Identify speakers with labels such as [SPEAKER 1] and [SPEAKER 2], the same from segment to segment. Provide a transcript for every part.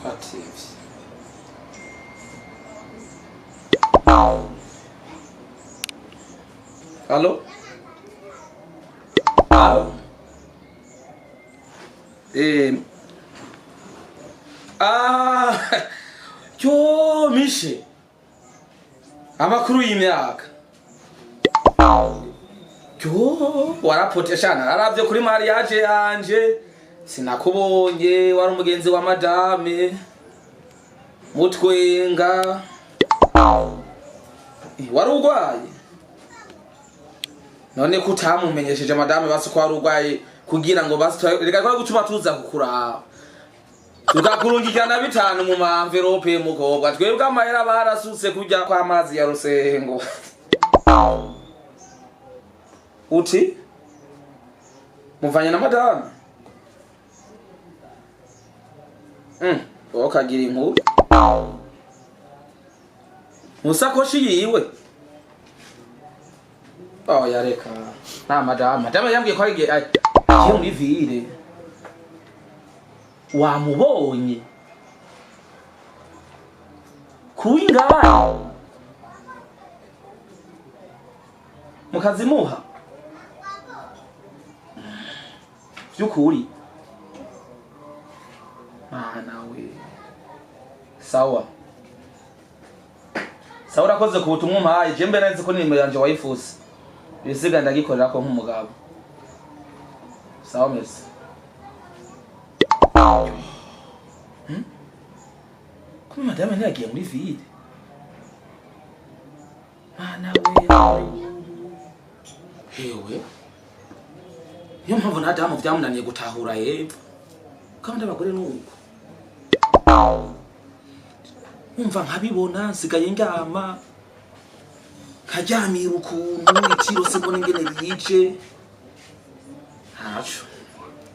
[SPEAKER 1] Kwativye. Allo? Allo? Yo mishe. Amakuru y'imyaka. Yo warapoteshana aravye kuri mariage yanje sinakubonye wari umugenzi wa madame mutwenga wari urwaye none kutamumenyesheje madame basi ko wari urwaye kugira ngo basi reka ko gutuma tuza kukuraba tukakurungikana bitanu mu envelope mukobwa twebwe amahera barasutse kujya kwa amazi ya Rusengo uti muvanye na madame okagira inkuru musakoshi yiwe yareka nta madame yambwiye ko ari muri ville wamubonye kuingabana mukazimuha byukuri nawe sawa urakoze ku butumwa umpaye je mbe nzi ko nimero yanje wayifuse bisiga ndagikorera ko nk'umugabo sawa merci ko madame ntiyagiye muri ville nawe hewe iyo mpamvu nta damu byamunaniye gutahura yepfo kandi abagore nuko umva nkabibona nsigaye ndyama karyamira ukuntu itiro se mbona ingene yice ntaco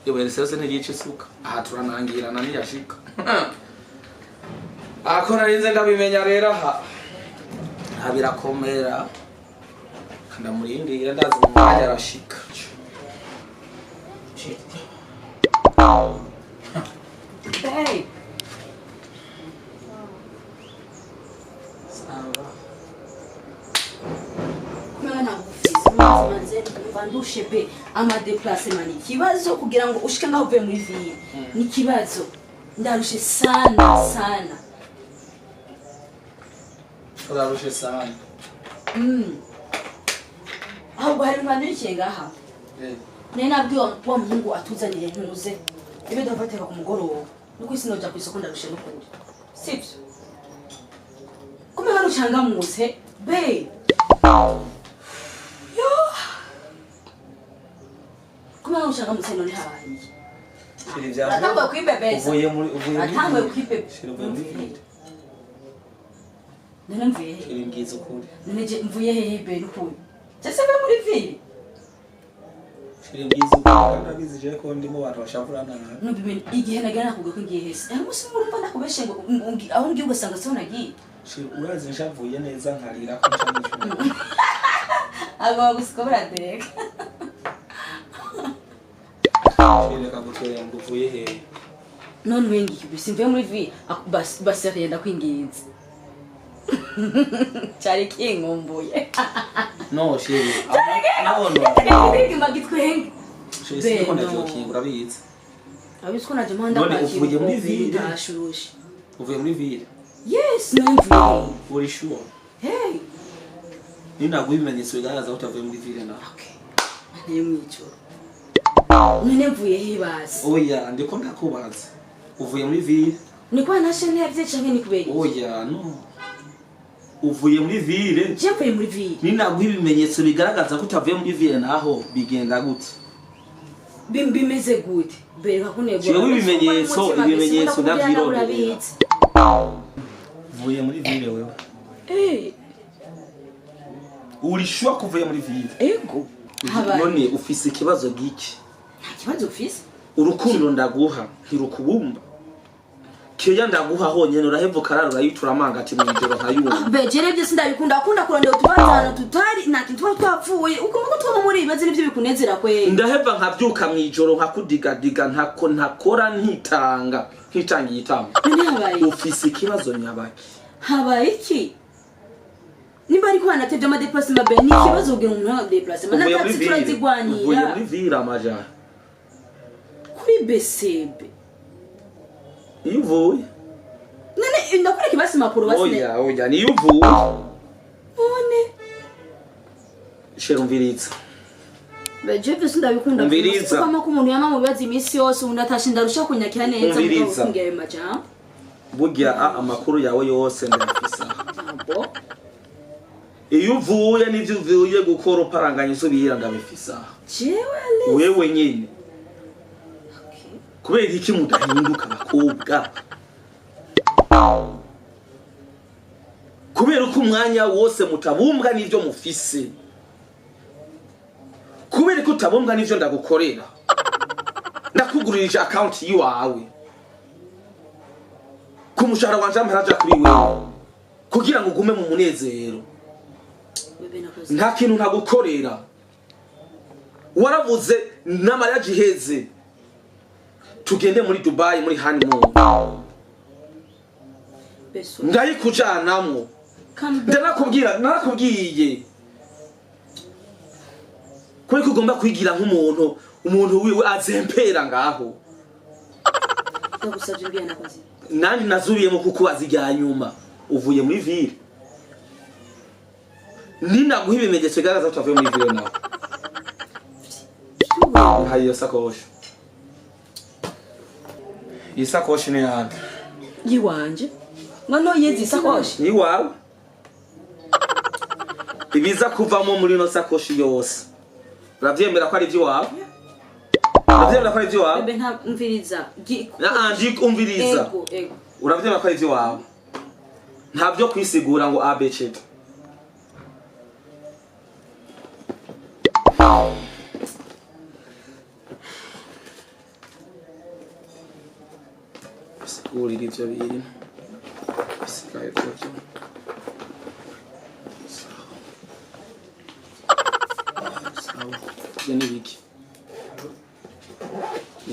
[SPEAKER 1] yewe rese ntiyice suka aha turanangirana niyashika akora rinze ndabimenya rero aha birakomera ndamurindira ndazi mu mwanya arashika
[SPEAKER 2] Hey.
[SPEAKER 1] Sawa.
[SPEAKER 2] Manze bandushe be ama déplacement ni kibazo kugira ngo ushike ngaho uvuye muri ville ni kibazo ndarushe sana
[SPEAKER 1] urarushe sana
[SPEAKER 2] ahubwo hari mwana y'ikenga aha nabwiwe wa muhungu atuzanire ntuze ibe ndafateka ku mugoroba nuko isi noja ku isoko ndarushe n'ukuri sivyo kumbe barucanga muse be yo kumbe barucanga muse none habaye atangwe kwibebeza atangwe kwibebeza none mvuye
[SPEAKER 1] iringizo kuri
[SPEAKER 2] none je mvuye hehe be n'ukuri cyese be muri ville
[SPEAKER 1] iringizo kandi abizije ko ndimo abantu bashavurana
[SPEAKER 2] no bimen igihe nagana kuvuga ko ngiye hese musi murumva nakubeshe ngo aho ngiye ugasanga so nagiye
[SPEAKER 1] urazi nshavuye neza nkarira ko nshamushye
[SPEAKER 2] aba gusikobra deka
[SPEAKER 1] reka gutwera ngo uvuye hehe
[SPEAKER 2] none wengi bisimve muri ville baseriye ndakwinginze cyari kingomboye
[SPEAKER 1] no shiri
[SPEAKER 2] magitwenge
[SPEAKER 1] shiri ko ndakingura bize
[SPEAKER 2] abisiko naje mpanda
[SPEAKER 1] uvuye muri ville
[SPEAKER 2] ashushe
[SPEAKER 1] uvuye muri ville
[SPEAKER 2] yes no
[SPEAKER 1] uri sure
[SPEAKER 2] hey
[SPEAKER 1] nina gubimenyetso bigaragaza ko utavuye muri ville na
[SPEAKER 2] okay ane mwicoro none mvuye hibase
[SPEAKER 1] oya ndiko ndakubaza uvuye muri ville
[SPEAKER 2] ni kwa nashene yavye canke ni kubera
[SPEAKER 1] oya no uvuye muri ville
[SPEAKER 2] je mvuye muri ville
[SPEAKER 1] nina gubimenyetso bigaragaza ko utavuye muri ville naho bigenda gute
[SPEAKER 2] bimeze gute bereka kunego
[SPEAKER 1] jewe ibimenyetso ndavyirondera uvuye muri ville wewe uri sure kuvuye muri ville
[SPEAKER 2] ego
[SPEAKER 1] none ufise ikibazo giki
[SPEAKER 2] nta kibazo ufise
[SPEAKER 1] urukundo ndaguha ntirukubumba keya ndaguha honyene urahevuka raro urayitura amanga ati mu ijoro nkayumva
[SPEAKER 2] bejere byo sindabikunda akunda kurondera tubatana tutari naki tuba twapfuye uko tuba muri ibibazo nivyo bikunezera kwe
[SPEAKER 1] ndaheva nkavyuka mu ijoro nkakudigadiga ntakora ntitanga igitamo ufise ikibazo nyabaki
[SPEAKER 2] habaye iki nimba ariko hanatevye ama déplacement be ni kibazo ugira umuntu déplacement natati turazigwanira
[SPEAKER 1] uvuye muri vira amajana
[SPEAKER 2] kuri besebe
[SPEAKER 1] ivuye
[SPEAKER 2] nene ndakora kibasi makuru basi
[SPEAKER 1] oya ni uvuye
[SPEAKER 2] one
[SPEAKER 1] sherumviriza
[SPEAKER 2] beje sindabikunda kama ko umuntu yama mu bibazo imisi yose umuntu atashinda rusha kunyakira neza mu kungiye maja
[SPEAKER 1] burya amakuru yawe yose ndafisa abo iyo uvuye n'ivyo uvuye gukora uparanganye subira ndabifisa wewe nyine kubera iki mudahinduka bakobwa kubera ko umwanya wose mutabumbwa n'ivyo mufise kubera ko utabumbwa n'ivyo ndagukorera ndakugurije account yiwawe ku mushahara wanje amaraja kuri wewe kugira ngo ugume mu munezero nta kintu ntagukorera waravuze n'amaraji heze tugende muri Dubai muri honeymoon ndayikujanamwo narakubwiye kuri kugomba kwigira nk'umuntu wiwe azempera ngaho
[SPEAKER 2] ndagusavye mbiyana kwazi
[SPEAKER 1] nandi nazubiyemo kuko azijya nyuma uvuye muri ville ninaguha ibimenyetso bigaragaza ko tuvuye muri ville nawe hayo sakoshi isakoshi ni yandi
[SPEAKER 2] yiwanje ngano yezi sakoshi
[SPEAKER 1] yiwawe ibiza kuvamo muri no sakoshi yose uravyemera ko ari ivy'iwawe uravyemera ko ari ivy'iwawe
[SPEAKER 2] bebe nta umviriza
[SPEAKER 1] umviriza
[SPEAKER 2] ego
[SPEAKER 1] uravyemera ko ari ivy'iwawe ntavyo kwisigura ngo abc urira ivyo biri bisigaye kuvyo sawa ni biki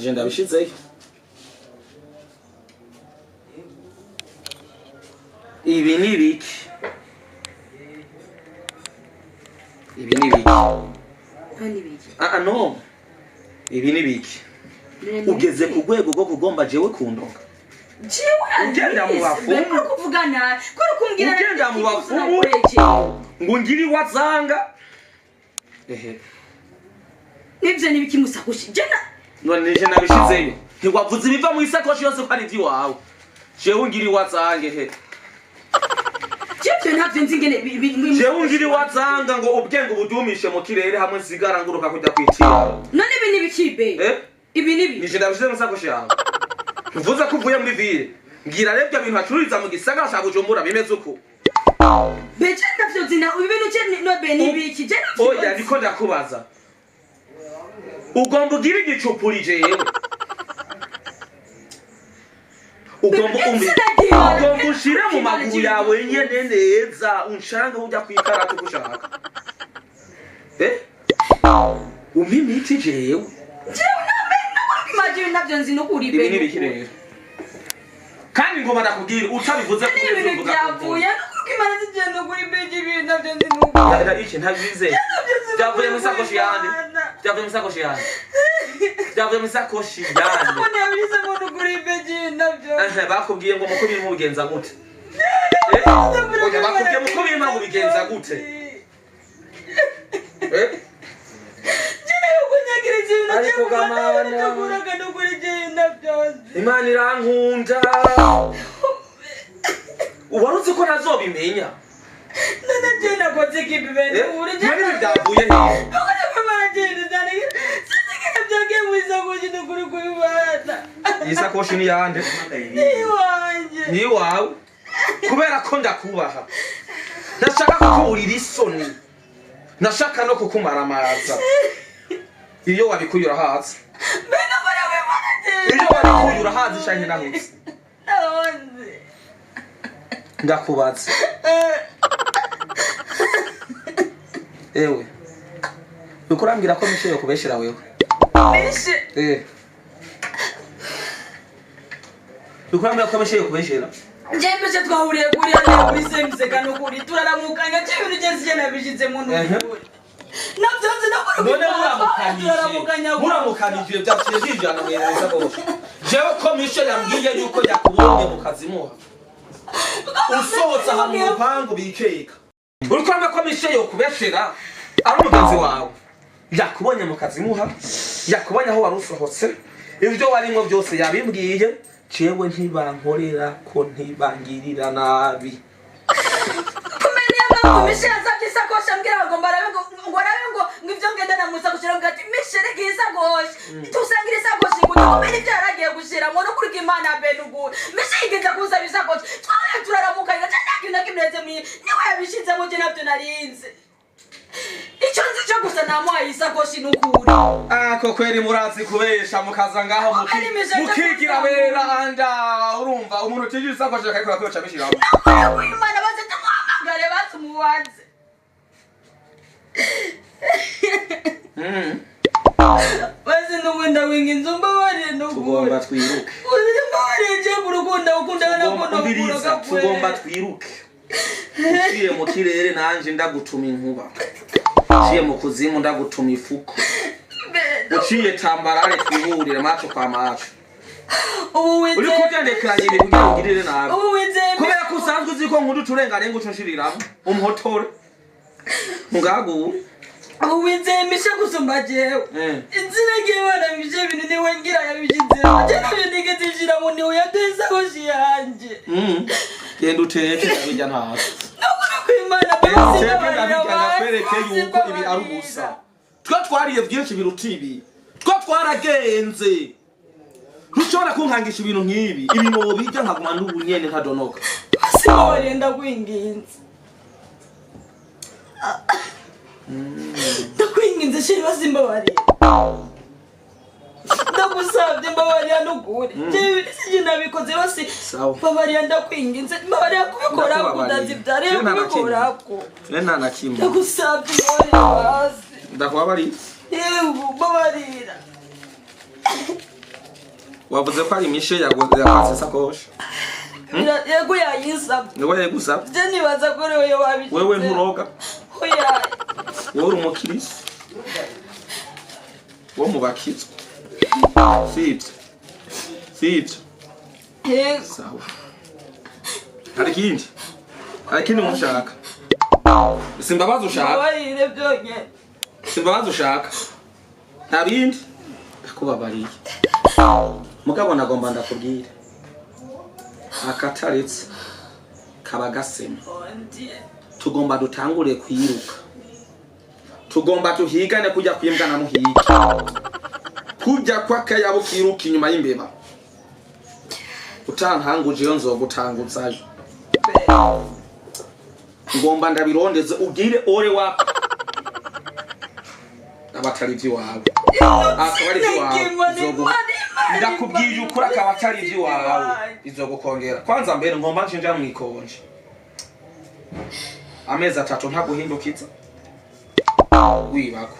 [SPEAKER 1] je ndabishizeyo ibi ni biki no ibi ni biki ugeze ku rwego rwo kugomba jewe kundoka ugenda mu bafumu
[SPEAKER 2] kuvugana ko rukumbwira
[SPEAKER 1] ugenda mu bafumu ngo ngiri wazanga
[SPEAKER 2] nibyo nibiki musakoshi jena
[SPEAKER 1] none je nabishizeyo ntiwavuze ibiva mu isakoshi yose ko ari ivy'iwawe jewe ngiri wazange
[SPEAKER 2] jewe ntavyo nzingene
[SPEAKER 1] jewe ngiri wazanga ngo ubwenge ubudumishe mu kirere hamwe nsigara nguruka kujya kwitira
[SPEAKER 2] none ibi nibikibe ibi nibi
[SPEAKER 1] nije ndabishize mu isakoshi yawe uvuze ko uvuye muri ville ngira revya bintu bacururiza mu gisagara cya Bujumbura bimeze uko
[SPEAKER 2] beje ndavyo zina ibintu cye no be nibiki je
[SPEAKER 1] oya niko ndakubaza ugomba ugira igicupuri jewe ugomba ushire mu maguru yawe nyene neza unshanga ujya kwikarata gushaka umimiti jewe
[SPEAKER 2] imagine navyo nzi no kuri be
[SPEAKER 1] ibi nibikirere kandi ngoma ndakubwira utabivuze ko
[SPEAKER 2] ibintu byavuye no kukimana zigenda kuri beje ibintu navyo nzi no
[SPEAKER 1] ya iki ntabize byavuye mu sakoshi yande byavuye mu sakoshi yande byavuye mu sakoshi yande
[SPEAKER 2] ko nabize ngo kuri beje navyo
[SPEAKER 1] bakubwiye ngo muko biri mu bigenza gute oya bakubwiye muko biri mu bigenza gute ariko gamana Imana irankunda uwaruzi ko nazobimenya
[SPEAKER 2] none je nakoze kibibene uri je
[SPEAKER 1] none byavuye he
[SPEAKER 2] ukore mama je ndane sisi byagiye mu isakoshi n'ukuri kubibana
[SPEAKER 1] isakoshi ni yande ni wawe kubera ko ndakubaha nashaka kukurira isoni nashaka no kukumara amaza iyo wabikuyura hazi
[SPEAKER 2] bena bara we mara je
[SPEAKER 1] iyo wabikuyura hazi shanye nahutse Ndakubaza. Ewe. Ukurambira ko mishe yo kubeshera wewe.
[SPEAKER 2] Mishe.
[SPEAKER 1] Ukurambira ko mishe yo kubeshera.
[SPEAKER 2] Njembe cyo twahuriye kuri ya kuri semse kano kuri turaramukanya cyo ibintu cyose nabishize mu ntu. Navyonze nakora.
[SPEAKER 1] None muramukanije byafite bijana mwereza ko. Jewe ko mishe yambwiye yuko yakubonye mu kazi muha. Usohotse ahantu mu rupangu bikeka. Urukwanga ko mishe yo kubeshera ari umugenzi wawe. Yakubonye mu kazi muha, yakubonye aho warusohotse. Ibyo warimo byose yabimbwiye, cewe ntibankorera ko ntibangirira nabi.
[SPEAKER 2] Kumenya ngo mishe yazabye isakosha mbwira agomba ngo ngivyo ngenda namuza kushira ngati mishe rege isakosha. Tusangira isakosha ngo kumenya ibyo yaragiye gushira ngo no kuri Imana benugu. Mishe igeza kuza isakosha. Twara turaramukanya cyane kimeze niwe yabishize mu je navyo narinze. Icho nzi cyo gusa namuhaye isakoshi n'ukuri.
[SPEAKER 1] Ko kweri murazi kubesha mukaza ngaho mukigira bera anda urumva umuntu tije isakoshi akakora ko cabishira.
[SPEAKER 2] Imana baze tumuhamagare batumubaze. Baze n'ubundi winga inzumba bari no
[SPEAKER 1] tugomba twiruke.
[SPEAKER 2] Uri mbare je kurukunda ukunda na kono
[SPEAKER 1] tugomba twiruke. Uciye mu kirere nanje ndagutuma inkuba. Uciye mu kuzimu ndagutuma ifuko. Uciye tambarare twihurira macho kwa macho. Uri kujendekanye ibintu byangirire nabi. Kubera ko usanzwe uziko nkudu turengarenga ucunshirira umuhotore. Mugagu.
[SPEAKER 2] Uwizemisha gusumba jewe. Inzira gibana bije bintu niwe ngira yabishize. Cyane binigezishira mu niwe yateza hoshi yanje.
[SPEAKER 1] Genda uteke bijya ntaho.
[SPEAKER 2] Nokuri kwimana bese
[SPEAKER 1] ndakwereke yuko ibi ari ubusa. Twariye byinshi birutibi. Twaragenze. Rushobora kunkangisha ibintu nkibi. Ibintu bijya nkaguma n'ubunyene ntadonoka.
[SPEAKER 2] Asibore ndakwinginze. Ndakwinginze shiri basimba bari. Ndagusabye mbabariya n'ukuri. Je sije nabikoze bose. Mbabariya ndakwinginze. Mbabariya kubikora kudazi byare kubikora ko.
[SPEAKER 1] Nena nakimwe.
[SPEAKER 2] Ndagusabye mbabariya.
[SPEAKER 1] Ndakwabari.
[SPEAKER 2] Yewe mbabarira.
[SPEAKER 1] Wavuze ko ari mishe yakwase sakosha.
[SPEAKER 2] Yego yayisabye.
[SPEAKER 1] Niwe yegusabye.
[SPEAKER 2] Je nibaza ko rewe wabigize.
[SPEAKER 1] Wewe nturoga.
[SPEAKER 2] Oya.
[SPEAKER 1] Wowe umukirisi. Wo mubakizwa. Sit. Sawa. Hari kindi mushaka. Simbabaza ushaka.
[SPEAKER 2] Wabarire byonye.
[SPEAKER 1] Simbabaza ushaka. Ntabindi. Ndakubabariye. Mugabo nagomba ndakubwira. Akataretse kabagasema. Tugomba dutangure kwiruka. Tugomba tuhigane kujya kwimbwa na muhiga. Kujya kwa kayabo kiruka inyuma y'imbeba. Utantanguje yo nzogutangutsayo. Ngomba ndabirondeze ugire ore wa abatarivyi wawe. Akabarivyi wawe. Ndakubwiye ukura akabatarivyi wawe. Izogukongera. Kwanza mbere ngomba nshinja mwikonje. Amezi 3 ntaguhindukiza. Wibako.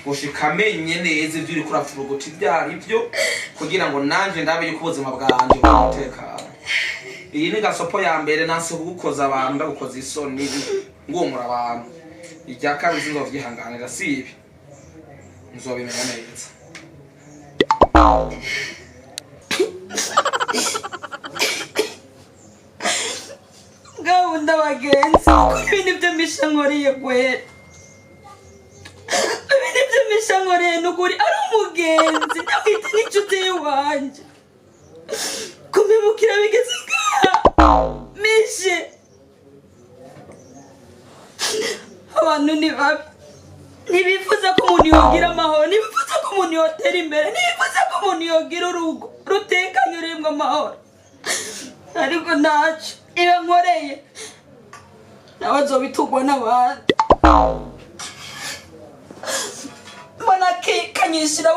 [SPEAKER 1] Ushikamenye neza ivyo uri kurafurugota ibyari byo kugira ngo nanje ndabe yuko ubuzima bwanje bumutekano. Iyi ni gasopo ya mbere nanse kugukoza abantu ndagukoza isoni ngumura abantu. Ijya kabiri nzovyihanganira sibi. Nzobimenya neza.
[SPEAKER 2] Gahunda bagenzi ibintu byo mishankoriye kwera. Ibintu byo mishankoriye n'ukuri ari umugenzi ndamwita n'inshuti y'uwanje. Kumibukira bigeze ngaha. Mishe. Abantu ni babi. Nibifuza ko umuntu yogira amahoro, nibifuza ko umuntu yotera imbere, nibifuza ko umuntu yogira urugo rutekanye urimwe amahoro. Ariko ntacyo ibe nkoreye nawe azobitugwa n'abandi. Mbona kanyishira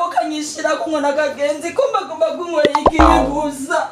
[SPEAKER 2] ko nkona kagenzi ko mbagomba kunkorera ikibi gusa.